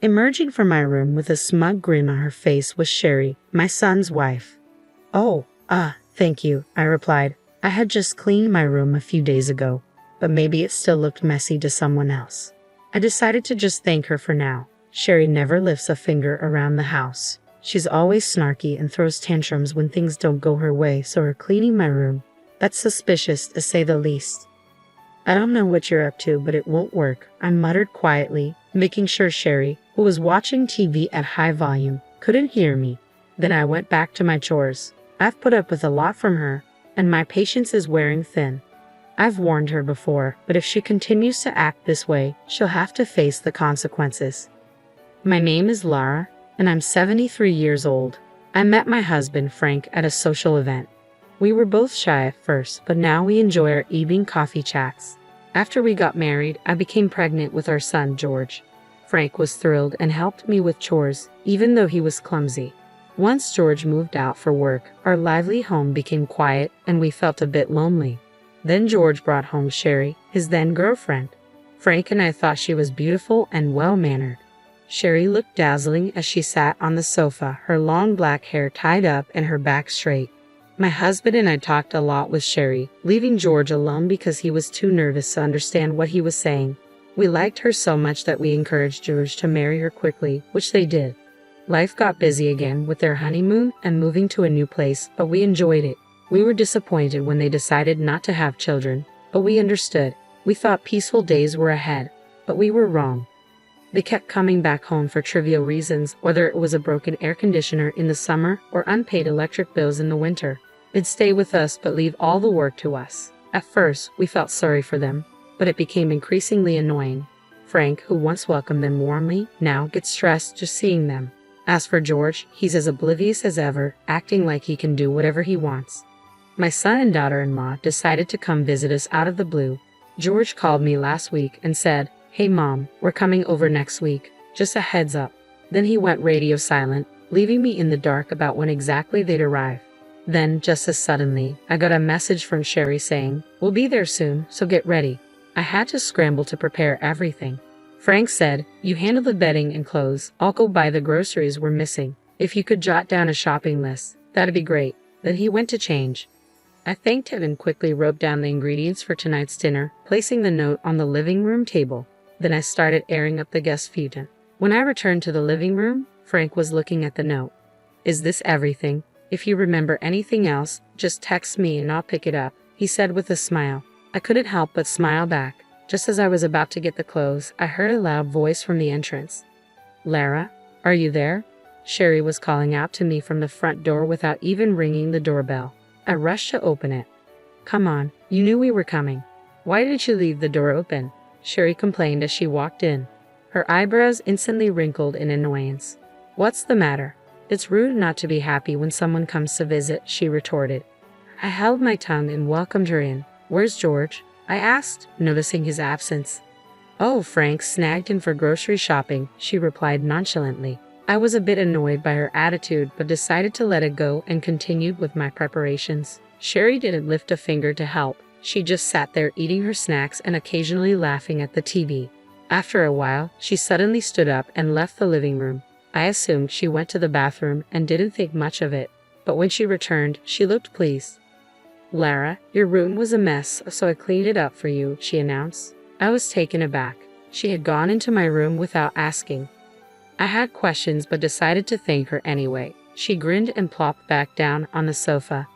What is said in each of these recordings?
Emerging from my room with a smug grin on her face was Sherry, my son's wife. "Oh, thank you," I replied. I had just cleaned my room a few days ago, but maybe it still looked messy to someone else. I decided to just thank her for now. Sherry never lifts a finger around the house. She's always snarky and throws tantrums when things don't go her way, so her cleaning my room, that's suspicious to say the least. "I don't know what you're up to, but it won't work," I muttered quietly, making sure Sherry, who was watching TV at high volume, couldn't hear me. Then I went back to my chores. I've put up with a lot from her, and my patience is wearing thin. I've warned her before, but if she continues to act this way, she'll have to face the consequences. My name is Lara, and I'm 73 years old. I met my husband, Frank, at a social event. We were both shy at first, but now we enjoy our evening coffee chats. After we got married, I became pregnant with our son, George. Frank was thrilled and helped me with chores, even though he was clumsy. Once George moved out for work, our lively home became quiet and we felt a bit lonely. Then George brought home Sherry, his then girlfriend. Frank and I thought she was beautiful and well-mannered. Sherry looked dazzling as she sat on the sofa, her long black hair tied up and her back straight. My husband and I talked a lot with Sherry, leaving George alone because he was too nervous to understand what he was saying. We liked her so much that we encouraged George to marry her quickly, which they did. Life got busy again with their honeymoon and moving to a new place, but we enjoyed it. We were disappointed when they decided not to have children, but we understood. We thought peaceful days were ahead, but we were wrong. They kept coming back home for trivial reasons, whether it was a broken air conditioner in the summer or unpaid electric bills in the winter. They'd stay with us but leave all the work to us. At first, we felt sorry for them, but it became increasingly annoying. Frank, who once welcomed them warmly, now gets stressed just seeing them. As for George, he's as oblivious as ever, acting like he can do whatever he wants. My son and daughter-in-law decided to come visit us out of the blue. George called me last week and said, "Hey Mom, we're coming over next week, just a heads up." Then he went radio silent, leaving me in the dark about when exactly they'd arrive. Then, just as suddenly, I got a message from Sherry saying, "We'll be there soon, so get ready." I had to scramble to prepare everything. Frank said, "You handle the bedding and clothes, I'll go buy the groceries we're missing. If you could jot down a shopping list, that'd be great." Then he went to change. I thanked him and quickly wrote down the ingredients for tonight's dinner, placing the note on the living room table. Then I started airing up the guest futon. When I returned to the living room, Frank was looking at the note. "Is this everything? If you remember anything else, just text me and I'll pick it up," he said with a smile. I couldn't help but smile back. Just as I was about to get the clothes, I heard a loud voice from the entrance. "Lara, are you there?" Sherry was calling out to me from the front door without even ringing the doorbell. I rushed to open it. "Come on, you knew we were coming. Why did you leave the door open?" Sherry complained as she walked in. Her eyebrows instantly wrinkled in annoyance. "What's the matter?" "It's rude not to be happy when someone comes to visit," she retorted. I held my tongue and welcomed her in. "Where's George?" I asked, noticing his absence. "Oh, Frank snagged him for grocery shopping," she replied nonchalantly. I was a bit annoyed by her attitude but decided to let it go and continued with my preparations. Sherry didn't lift a finger to help. She just sat there eating her snacks and occasionally laughing at the TV. After a while, she suddenly stood up and left the living room. I assumed she went to the bathroom and didn't think much of it, but when she returned, she looked pleased. "Lara, your room was a mess, so I cleaned it up for you," she announced. I was taken aback. She had gone into my room without asking. I had questions but decided to thank her anyway. She grinned and plopped back down on the sofa.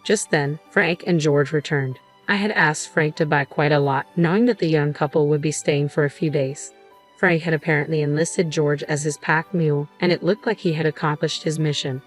Just then, Frank and George returned. I had asked Frank to buy quite a lot, knowing that the young couple would be staying for a few days. Frank had apparently enlisted George as his pack mule, and it looked like he had accomplished his mission.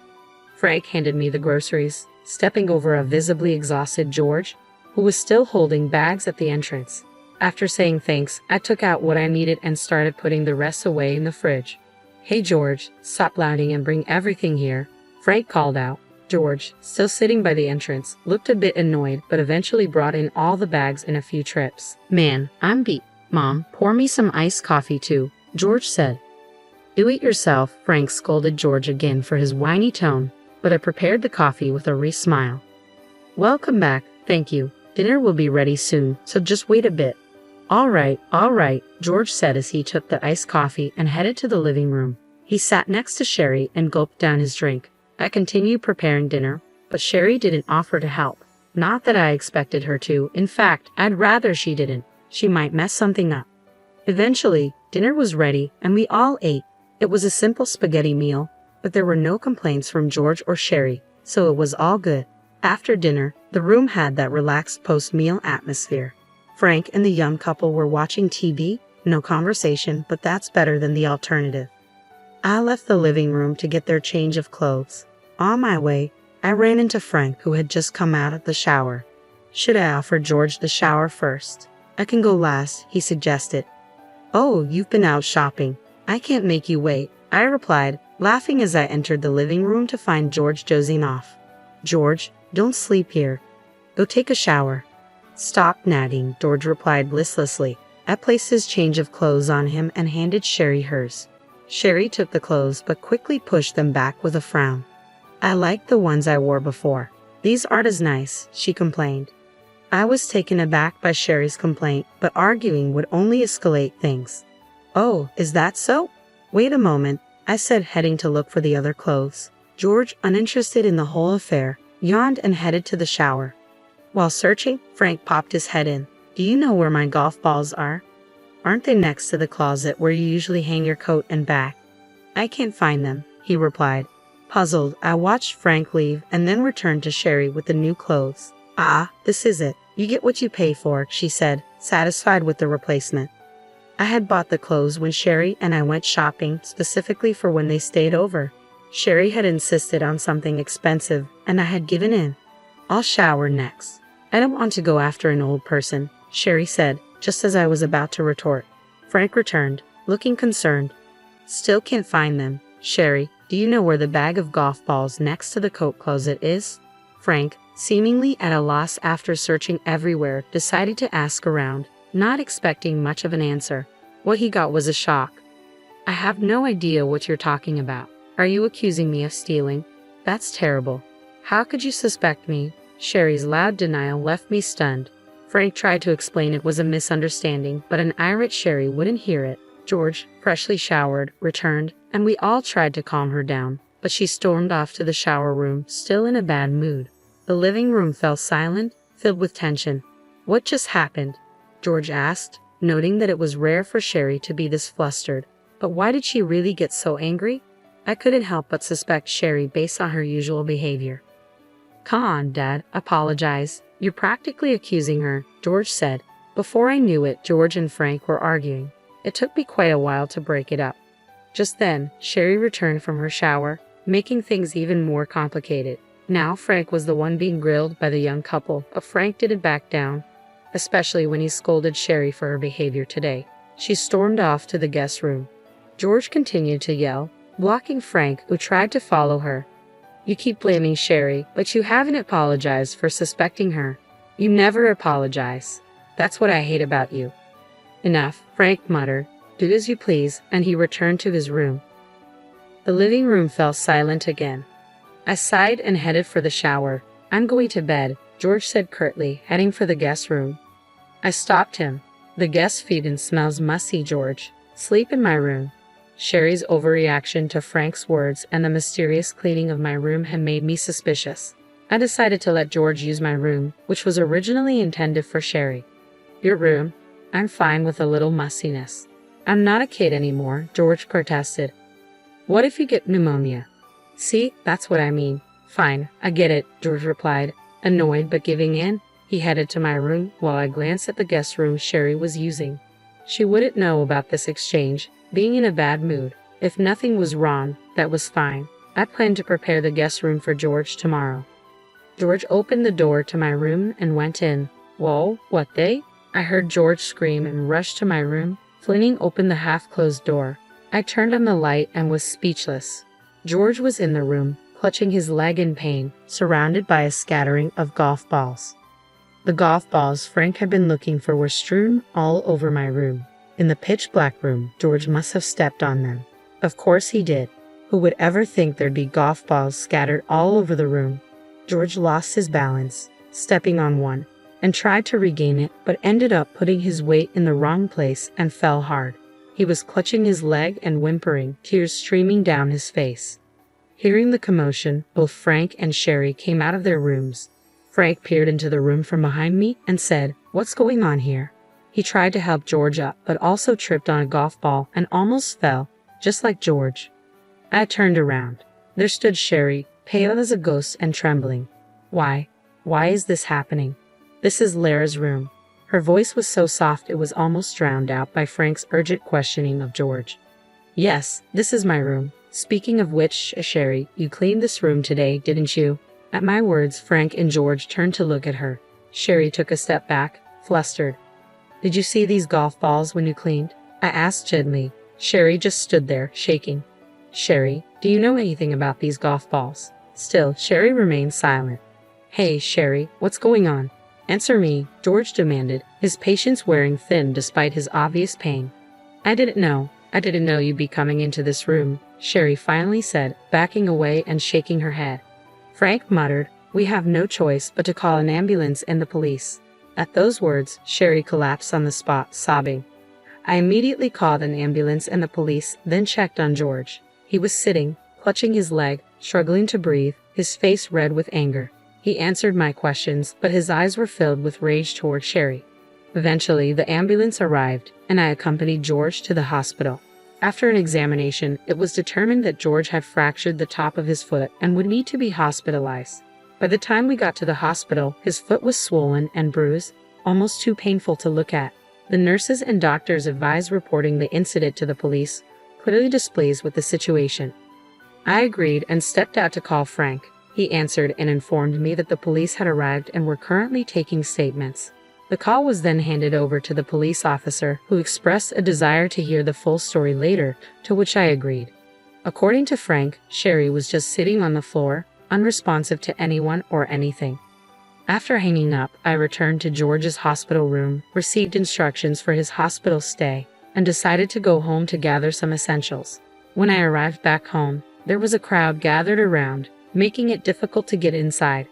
Frank handed me the groceries, stepping over a visibly exhausted George, who was still holding bags at the entrance. After saying thanks, I took out what I needed and started putting the rest away in the fridge. "Hey George, stop lounging and bring everything here," Frank called out. George, still sitting by the entrance, looked a bit annoyed but eventually brought in all the bags in a few trips. "Man, I'm beat. Mom, pour me some iced coffee too," George said. "Do it yourself," Frank scolded George again for his whiny tone, but I prepared the coffee with a wry smile. "Welcome back, thank you. Dinner will be ready soon, so just wait a bit." all right, George said as he took the iced coffee and headed to the living room. He sat next to Sherry and gulped down his drink. I continued preparing dinner, but Sherry didn't offer to help. Not that I expected her to. In fact, I'd rather she didn't. She might mess something up. Eventually, dinner was ready and we all ate. It was a simple spaghetti meal, but there were no complaints from George or Sherry, so it was all good. After dinner, the room had that relaxed post-meal atmosphere. Frank and the young couple were watching TV, no conversation, but that's better than the alternative. I left the living room to get their change of clothes. On my way, I ran into Frank, who had just come out of the shower. Should I offer George the shower first? I can go last, he suggested. Oh, you've been out shopping. I can't make you wait, I replied, laughing as I entered the living room to find George dozing off. George, don't sleep here. Go take a shower. Stop nagging, George replied listlessly. I placed his change of clothes on him and handed Sherry hers. Sherry took the clothes but quickly pushed them back with a frown. I liked the ones I wore before. These aren't as nice, she complained. I was taken aback by Sherry's complaint, but arguing would only escalate things. Oh, is that so? Wait a moment, I said, heading to look for the other clothes. George, uninterested in the whole affair, yawned and headed to the shower. While searching, Frank popped his head in. Do you know where my golf balls are? Aren't they next to the closet where you usually hang your coat and bag? I can't find them, he replied. Puzzled, I watched Frank leave and then returned to Sherry with the new clothes. Ah, this is it. You get what you pay for, she said, satisfied with the replacement. I had bought the clothes when Sherry and I went shopping, specifically for when they stayed over. Sherry had insisted on something expensive, and I had given in. I'll shower next. I don't want to go after an old person, Sherry said, just as I was about to retort. Frank returned, looking concerned. Still can't find them. Sherry, do you know where the bag of golf balls next to the coat closet is? Frank, seemingly at a loss after searching everywhere, decided to ask around, not expecting much of an answer. What he got was a shock. I have no idea what you're talking about. Are you accusing me of stealing? That's terrible. How could you suspect me? Sherry's loud denial left me stunned. Frank tried to explain it was a misunderstanding, but an irate Sherry wouldn't hear it. George, freshly showered, returned, and we all tried to calm her down, but she stormed off to the shower room, still in a bad mood. The living room fell silent, filled with tension. What just happened? George asked, noting that it was rare for Sherry to be this flustered. But why did she really get so angry? I couldn't help but suspect Sherry based on her usual behavior. Come on, Dad, apologize. You're practically accusing her, George said. Before I knew it, George and Frank were arguing. It took me quite a while to break it up. Just then, Sherry returned from her shower, making things even more complicated. Now Frank was the one being grilled by the young couple, but Frank didn't back down, especially when he scolded Sherry for her behavior today. She stormed off to the guest room. George continued to yell, blocking Frank, who tried to follow her. You keep blaming Sherry, but you haven't apologized for suspecting her. You never apologize. That's what I hate about you. Enough, Frank muttered. Do as you please, and he returned to his room. The living room fell silent again. I sighed and headed for the shower. I'm going to bed, George said curtly, heading for the guest room. I stopped him. The guest feed-in smells musty, George. Sleep in my room. Sherry's overreaction to Frank's words and the mysterious cleaning of my room had made me suspicious. I decided to let George use my room, which was originally intended for Sherry. Your room? I'm fine with a little mustiness. I'm not a kid anymore, George protested. What if you get pneumonia? See, that's what I mean. Fine, I get it, George replied. Annoyed but giving in, he headed to my room while I glanced at the guest room Sherry was using. She wouldn't know about this exchange, being in a bad mood. If nothing was wrong, that was fine. I planned to prepare the guest room for George tomorrow. George opened the door to my room and went in. Whoa, what they? I heard George scream and rushed to my room, flinging open the half-closed door. I turned on the light and was speechless. George was in the room, clutching his leg in pain, surrounded by a scattering of golf balls. The golf balls Frank had been looking for were strewn all over my room. In the pitch-black room, George must have stepped on them. Of course he did. Who would ever think there'd be golf balls scattered all over the room? George lost his balance, stepping on one. and tried to regain it, but ended up putting his weight in the wrong place and fell hard. He was clutching his leg and whimpering, tears streaming down his face. Hearing the commotion, both Frank and Sherry came out of their rooms. Frank peered into the room from behind me and said, "What's going on here?" He tried to help George up, but also tripped on a golf ball and almost fell, just like George. I turned around. There stood Sherry, pale as a ghost and trembling. Why is this happening? This is Lara's room." Her voice was so soft it was almost drowned out by Frank's urgent questioning of George. "Yes, this is my room. Speaking of which, Sherry, you cleaned this room today, didn't you?" At my words, Frank and George turned to look at her. Sherry took a step back, flustered. "Did you see these golf balls when you cleaned?" I asked gently. Sherry just stood there, shaking. "Sherry, do you know anything about these golf balls?" Still, Sherry remained silent. "Hey, Sherry, what's going on? Answer me," George demanded, his patience wearing thin despite his obvious pain. I didn't know you'd be coming into this room," Sherry finally said, backing away and shaking her head. Frank muttered, "We have no choice but to call an ambulance and the police." At those words, Sherry collapsed on the spot, sobbing. I immediately called an ambulance and the police, then checked on George. He was sitting, clutching his leg, struggling to breathe, his face red with anger. He answered my questions, but his eyes were filled with rage toward Sherry. Eventually, the ambulance arrived, and I accompanied George to the hospital. After an examination, it was determined that George had fractured the top of his foot and would need to be hospitalized. By the time we got to the hospital, his foot was swollen and bruised, almost too painful to look at. The nurses and doctors advised reporting the incident to the police, clearly displeased with the situation. I agreed and stepped out to call Frank. He answered and informed me that the police had arrived and were currently taking statements. The call was then handed over to the police officer, who expressed a desire to hear the full story later, to which I agreed. According to Frank, Sherry was just sitting on the floor, unresponsive to anyone or anything. After hanging up, I returned to George's hospital room, received instructions for his hospital stay, and decided to go home to gather some essentials. When I arrived back home, there was a crowd gathered around, making it difficult to get inside.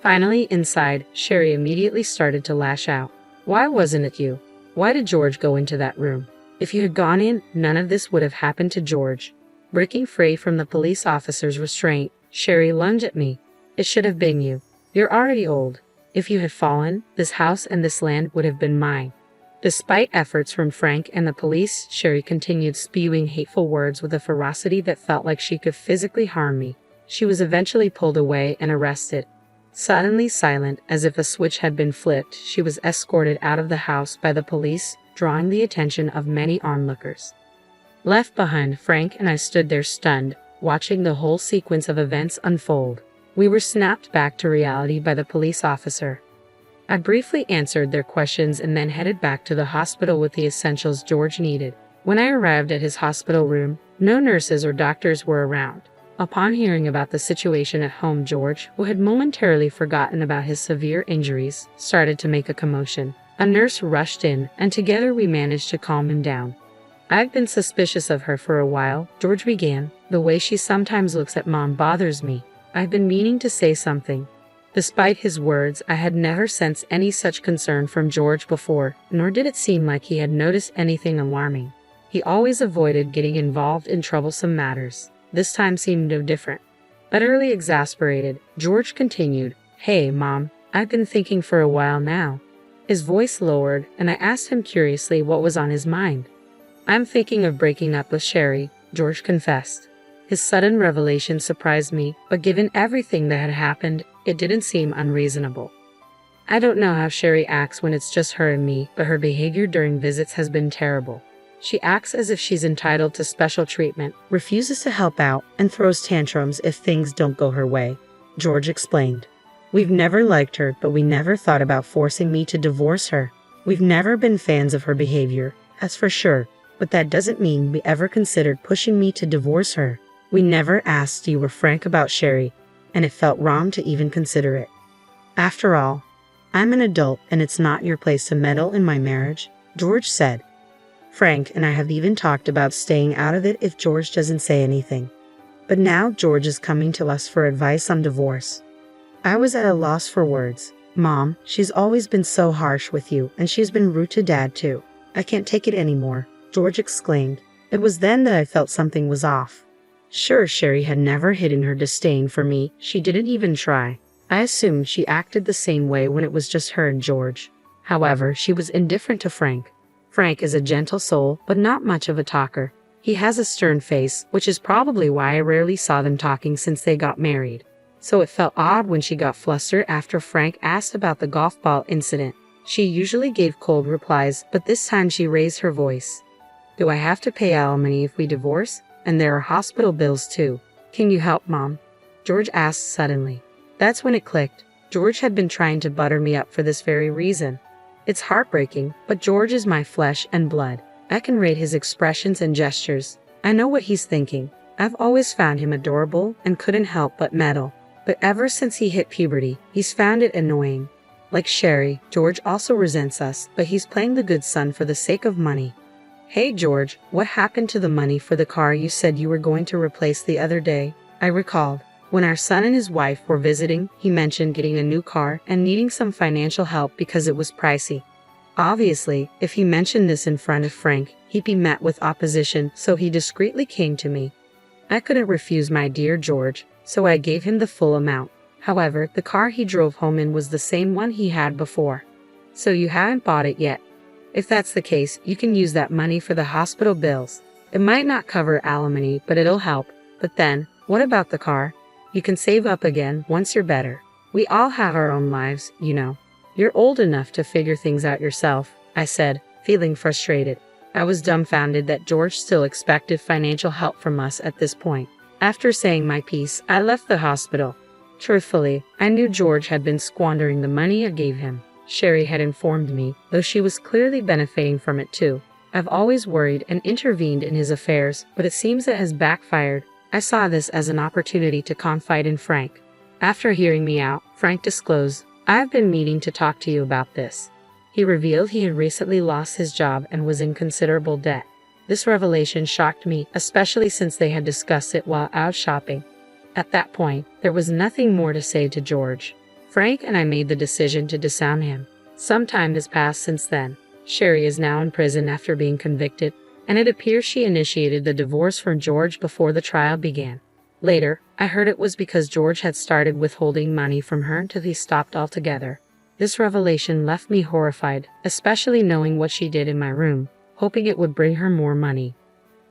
Finally, inside, Sherry immediately started to lash out. "Why wasn't it you? Why did George go into that room? If you had gone in, none of this would have happened to George." Breaking free from the police officer's restraint, Sherry lunged at me. "It should have been you. You're already old. If you had fallen, this house and this land would have been mine." Despite efforts from Frank and the police, Sherry continued spewing hateful words with a ferocity that felt like she could physically harm me. She was eventually pulled away and arrested. Suddenly silent, as if a switch had been flipped, she was escorted out of the house by the police, drawing the attention of many onlookers. Left behind, Frank and I stood there stunned, watching the whole sequence of events unfold. We were snapped back to reality by the police officer. I briefly answered their questions and then headed back to the hospital with the essentials George needed. When I arrived at his hospital room, no nurses or doctors were around. Upon hearing about the situation at home, George, who had momentarily forgotten about his severe injuries, started to make a commotion. A nurse rushed in, and together we managed to calm him down. "I've been suspicious of her for a while," George began. "The way she sometimes looks at Mom bothers me. I've been meaning to say something." Despite his words, I had never sensed any such concern from George before, nor did it seem like he had noticed anything alarming. He always avoided getting involved in troublesome matters. This time seemed no different. Utterly exasperated, George continued, "Hey, Mom, I've been thinking for a while now." His voice lowered, and I asked him curiously what was on his mind. "I'm thinking of breaking up with Sherry," George confessed. His sudden revelation surprised me, but given everything that had happened, it didn't seem unreasonable. "I don't know how Sherry acts when it's just her and me, but her behavior during visits has been terrible. She acts as if she's entitled to special treatment, refuses to help out, and throws tantrums if things don't go her way," George explained. "We've never liked her, but we never thought about forcing me to divorce her. We've never been fans of her behavior, that's for sure, but that doesn't mean we ever considered pushing me to divorce her. We never asked you were frank about Sherry, and it felt wrong to even consider it. After all, I'm an adult and it's not your place to meddle in my marriage," George said. Frank and I have even talked about staying out of it if George doesn't say anything. But now George is coming to us for advice on divorce. I was at a loss for words. Mom, she's always been so harsh with you, and she's been rude to Dad too. I can't take it anymore, George exclaimed. It was then that I felt something was off. Sure, Sherry had never hidden her disdain for me, she didn't even try. I assumed she acted the same way when it was just her and George. However, she was indifferent to Frank. Frank is a gentle soul, but not much of a talker. He has a stern face, which is probably why I rarely saw them talking since they got married. So it felt odd when she got flustered after Frank asked about the golf ball incident. She usually gave cold replies, but this time she raised her voice. Do I have to pay alimony if we divorce? And there are hospital bills too. Can you help, Mom? George asked suddenly. That's when it clicked. George had been trying to butter me up for this very reason. It's heartbreaking, but George is my flesh and blood. I can read his expressions and gestures. I know what he's thinking. I've always found him adorable and couldn't help but meddle. But ever since he hit puberty, he's found it annoying. Like Sherry, George also resents us, but he's playing the good son for the sake of money. Hey George, what happened to the money for the car you said you were going to replace the other day? I recalled. When our son and his wife were visiting, he mentioned getting a new car and needing some financial help because it was pricey. Obviously, if he mentioned this in front of Frank, he'd be met with opposition, so he discreetly came to me. I couldn't refuse my dear George, so I gave him the full amount. However, the car he drove home in was the same one he had before. So you haven't bought it yet? If that's the case, you can use that money for the hospital bills. It might not cover alimony, but it'll help. But then, what about the car? You can save up again once you're better. We all have our own lives, you know. You're old enough to figure things out yourself, I said, feeling frustrated. I was dumbfounded that George still expected financial help from us at this point. After saying my piece, I left the hospital. Truthfully, I knew George had been squandering the money I gave him. Sherry had informed me, though she was clearly benefiting from it too. I've always worried and intervened in his affairs, but it seems it has backfired. I saw this as an opportunity to confide in Frank. After hearing me out, Frank disclosed, I've been meaning to talk to you about this. He revealed he had recently lost his job and was in considerable debt. This revelation shocked me, especially since they had discussed it while out shopping. At that point, there was nothing more to say to George. Frank and I made the decision to disown him. Some time has passed since then. Sherry is now in prison after being convicted, and it appears she initiated the divorce from George before the trial began. Later, I heard it was because George had started withholding money from her until he stopped altogether. This revelation left me horrified, especially knowing what she did in my room, hoping it would bring her more money.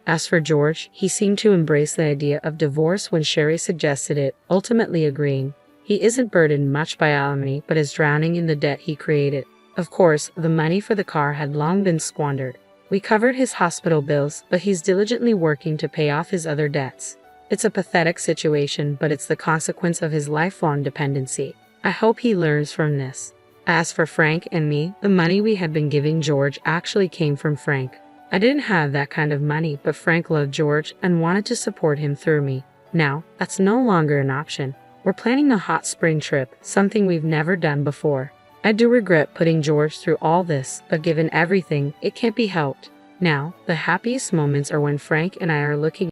As for George, he seemed to embrace the idea of divorce when Sherry suggested it, ultimately agreeing. He isn't burdened much by alimony, but is drowning in the debt he created. Of course, the money for the car had long been squandered. We covered his hospital bills, but he's diligently working to pay off his other debts. It's a pathetic situation, but it's the consequence of his lifelong dependency. I hope he learns from this. As for Frank and me, the money we had been giving George actually came from Frank. I didn't have that kind of money, but Frank loved George and wanted to support him through me. Now, that's no longer an option. We're planning a hot spring trip, something we've never done before. I do regret putting George through all this, but given everything, it can't be helped. Now, the happiest moments are when Frank and I are looking